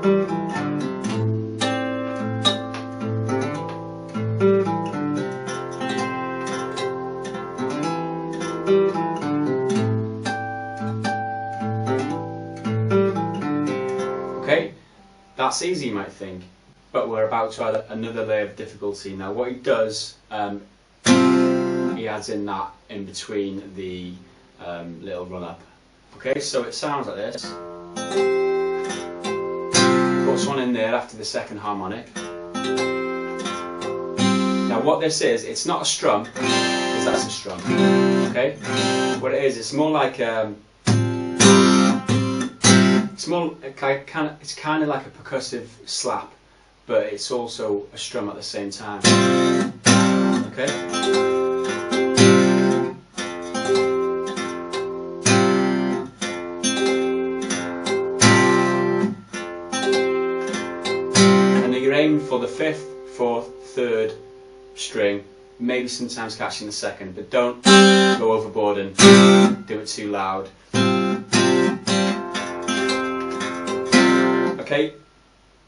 Okay, that's easy you might think, but we're about to add another layer of difficulty. Now what he does, he adds in that in between the little run up. Okay, so it sounds like this. Puts one in there after the second harmonic. Now what this is, it's not a strum, because that's a strum. Okay, what it is, it's more like it's kind of like a percussive slap, but it's also a strum at the same time. Okay. And then you're aiming for the 5th, 4th, 3rd string, maybe sometimes catching the 2nd, but don't go overboard and do it too loud. Okay,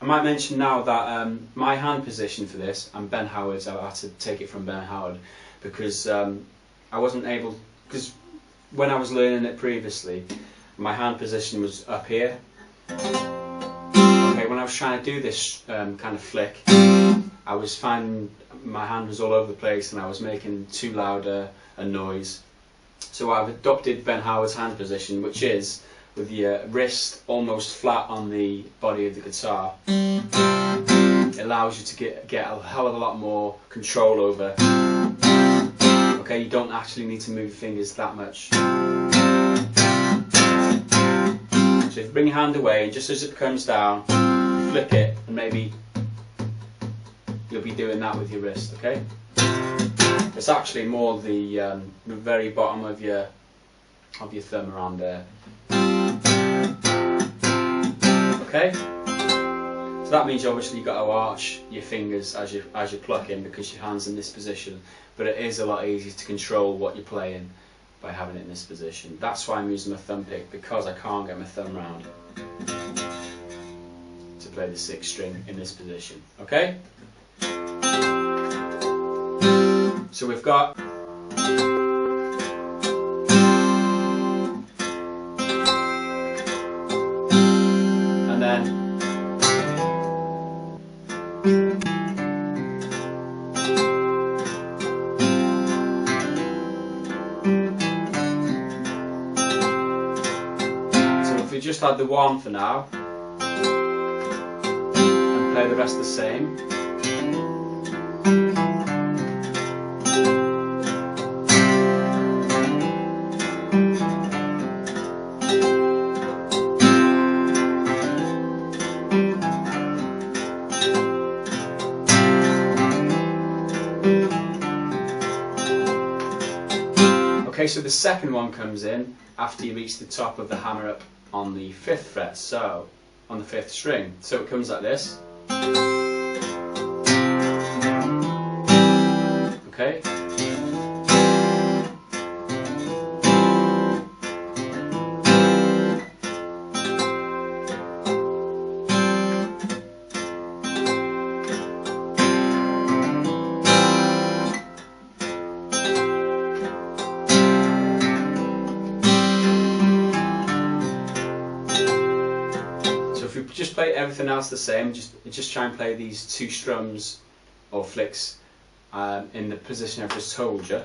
I might mention now that my hand position for this, and Ben Howard's, I had to take it from Ben Howard because I wasn't able, because when I was learning it previously, my hand position was up here. Okay, when I was trying to do this kind of flick, I was finding my hand was all over the place and I was making too loud a noise. So I've adopted Ben Howard's hand position, which is with your wrist almost flat on the body of the guitar. It allows you to get a hell of a lot more control over. Okay, you don't actually need to move your fingers that much. So if you bring your hand away, and just as it comes down, flick it, and maybe you'll be doing that with your wrist. Okay? It's actually more the very bottom of your thumb around there. Okay, so that means obviously you've got to arch your fingers as you're plucking because your hand's in this position, but it is a lot easier to control what you're playing by having it in this position. That's why I'm using my thumb pick, because I can't get my thumb round to play the 6th string in this position. Okay, so we've got we just add the 1 for now and play the rest the same. Okay, so the second one comes in after you reach the top of the hammer up on the 5th fret, so on the 5th string. So it comes like this. Okay. If we just play everything else the same, just try and play these 2 strums or flicks in the position I've just told you.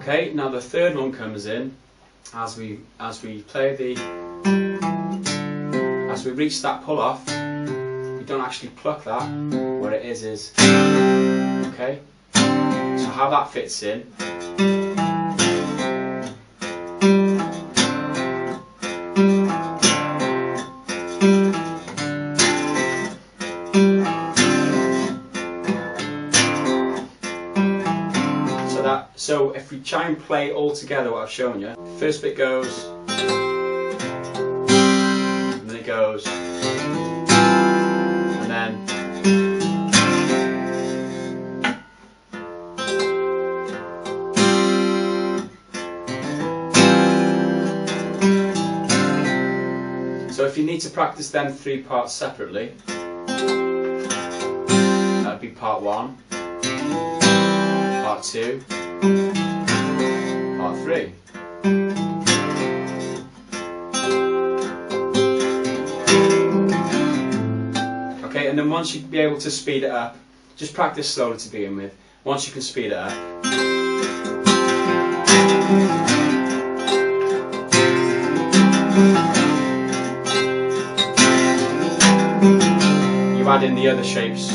Okay, now the third one comes in as we play as we reach that pull off. We don't actually pluck that. What it is okay. So how that fits in. So if we try and play all together what I've shown you, first bit goes, and then it goes, and then so if you need to practice them 3 parts separately, that'd be part 1, part 2, part 3. Okay, and then once you be able to speed it up, just practice slowly to begin with. Once you can speed it up, you add in the other shapes.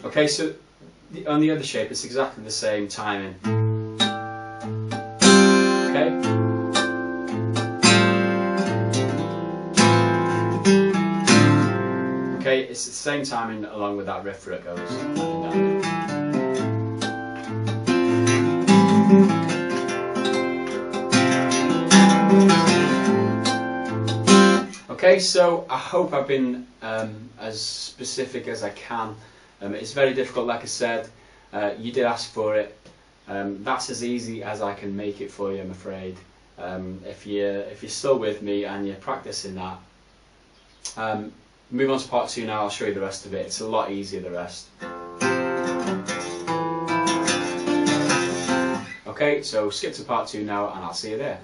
Okay, so on the other shape it's exactly the same timing. Okay? Okay, it's the same timing along with that riff where it goes. Okay, so I hope I've been as specific as I can. It's very difficult, like I said. You did ask for it. That's as easy as I can make it for you, I'm afraid. If you're still with me and you're practicing that, move on to part 2 now. I'll show you the rest of it. It's a lot easier, the rest. Okay, so skip to part 2 now and I'll see you there.